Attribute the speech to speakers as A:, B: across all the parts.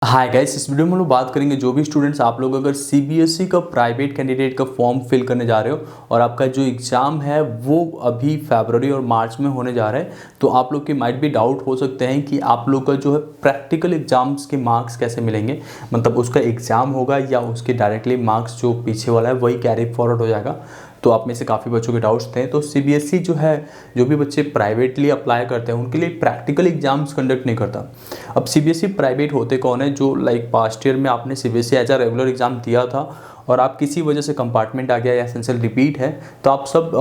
A: Hi guys, इस video में हम लोग बात करेंगे जो भी स्टूडेंट्स आप लोग अगर सीबीएसई का प्राइवेट कैंडिडेट का फॉर्म फिल करने जा रहे हो और आपका जो एग्ज़ाम है वो अभी फरवरी और मार्च में होने जा रहा है, तो आप लोग के माइट भी डाउट हो सकते हैं कि आप लोग का जो है प्रैक्टिकल एग्जाम्स के मार्क्स कैसे मिलेंगे। मतलब उसका एग्ज़ाम होगा या उसके डायरेक्टली मार्क्स जो पीछे वाला है वही कैरी फॉरवर्ड हो जाएगा। तो आप में से काफ़ी बच्चों के डाउट्स थे। तो सीबीएसई जो है, जो भी बच्चे प्राइवेटली अप्लाई करते हैं उनके लिए प्रैक्टिकल एग्जाम्स कंडक्ट नहीं करता। अब सीबीएसई प्राइवेट होते कौन है? जो लाइक पास्ट ईयर में आपने CBSE as a regular exam दिया था और आप किसी वजह से कंपार्टमेंट आ गया या एसेंशियल रिपीट है, तो आप सब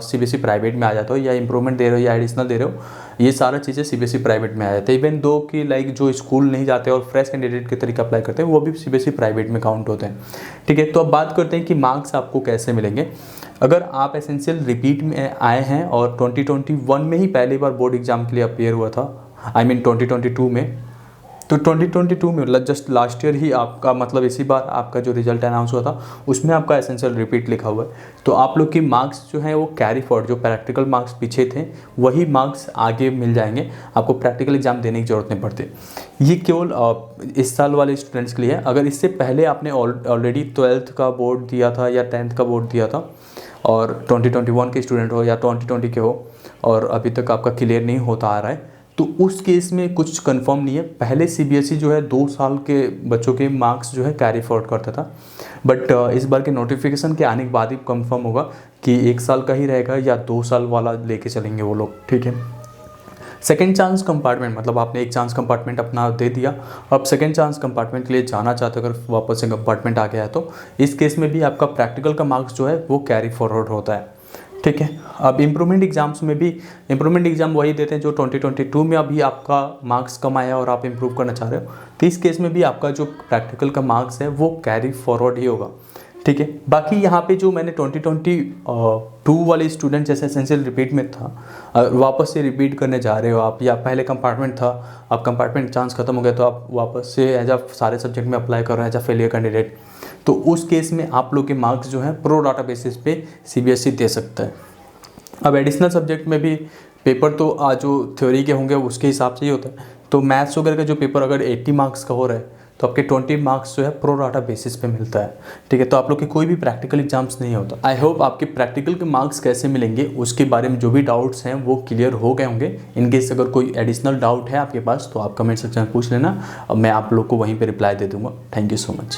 A: सीबीएसई प्राइवेट में आ जाते हो, या इंप्रूवमेंट दे रहे हो या एडिशनल दे रहे हो, ये सारा चीज़ें सीबीएसई प्राइवेट में आ जाते हैं। इवन दो कि लाइक जो स्कूल नहीं जाते और फ्रेश कैंडिडेट के तरीके अप्लाई करते हैं वो भी सीबीएसई प्राइवेट में काउंट होते हैं। ठीक है, तो अब बात करते हैं कि मार्क्स आपको कैसे मिलेंगे। अगर आप एसेंशियल रिपीट में आए हैं और 2021 में ही पहली बार बोर्ड एग्जाम के लिए अपेयर हुआ था, आई मीन 2022 में, तो 2022 में मतलब जस्ट लास्ट ईयर ही आपका, मतलब इसी बार आपका जो रिजल्ट अनाउंस हुआ था उसमें आपका एसेंशियल रिपीट लिखा हुआ है। तो आप लोग की मार्क्स जो हैं वो कैरी फॉरवर्ड, जो प्रैक्टिकल मार्क्स पीछे थे वही मार्क्स आगे मिल जाएंगे, आपको प्रैक्टिकल एग्जाम देने की ज़रूरत नहीं पड़ती। ये केवल इस साल वाले स्टूडेंट्स के लिए है। अगर इससे पहले आपने ऑलरेडी 12th का बोर्ड दिया था या 10th का बोर्ड दिया था और 2021 के स्टूडेंट हो या 2020 के हो और अभी तक आपका क्लियर नहीं होता आ रहा है, तो उस केस में कुछ कंफर्म नहीं है। पहले सीबीएसई जो है 2 साल के बच्चों के मार्क्स जो है कैरी फॉरवर्ड करता था, बट इस बार के नोटिफिकेशन के आने के बाद ही कंफर्म होगा कि 1 साल का ही रहेगा या 2 साल वाला लेके चलेंगे वो लोग। ठीक है, सेकेंड चांस कंपार्टमेंट, मतलब आपने एक चांस कंपार्टमेंट अपना दे दिया, अब सेकेंड चांस कंपार्टमेंट के लिए जाना चाहते हो, अगर वापस से कंपार्टमेंट आ गया है तो इस केस में भी आपका प्रैक्टिकल का मार्क्स जो है वो कैरी फॉरवर्ड होता है। ठीक है, अब इम्प्रूवमेंट एग्जाम्स में भी इम्प्रूवमेंट एग्जाम वही देते हैं जो 2022 में अभी आपका मार्क्स कम आया और आप इम्प्रूव करना चाह रहे हो, तो इस केस में भी आपका जो प्रैक्टिकल का मार्क्स है वो कैरी फॉरवर्ड ही होगा। ठीक है, बाकी यहाँ पे जो मैंने 2022 वाले स्टूडेंट जैसे एसेंशियल रिपीट में था, वापस से रिपीट करने जा रहे हो आप, या पहले कंपार्टमेंट था, अब कंपार्टमेंट चांस खत्म हो गया तो आप वापस से एज आ सारे सब्जेक्ट में अप्लाई कर रहे हैं एज आ फेलियर कैंडिडेट, तो उस केस में आप लोग के मार्क्स जो हैं प्रो डाटा बेसिस पे सीबीएसई दे सकता है। अब एडिशनल सब्जेक्ट में भी पेपर तो जो थ्योरी के होंगे उसके हिसाब से ही होता है। तो मैथ्स वगैरह का जो पेपर अगर 80 मार्क्स का हो रहा है तो आपके 20 मार्क्स जो है प्रो डाटा बेसिस पे मिलता है। ठीक है, तो आप लोग के कोई भी प्रैक्टिकल एग्जाम्स नहीं होता। आई होप आपके प्रैक्टिकल के मार्क्स कैसे मिलेंगे उसके बारे में जो भी डाउट्स हैं वो क्लियर हो गए होंगे। इनकेस अगर कोई एडिशनल डाउट है आपके पास तो आप कमेंट सेक्शन में पूछ लेना, अब मैं आप लोग को वहीं पर रिप्लाई दे दूँगा। Thank you so much.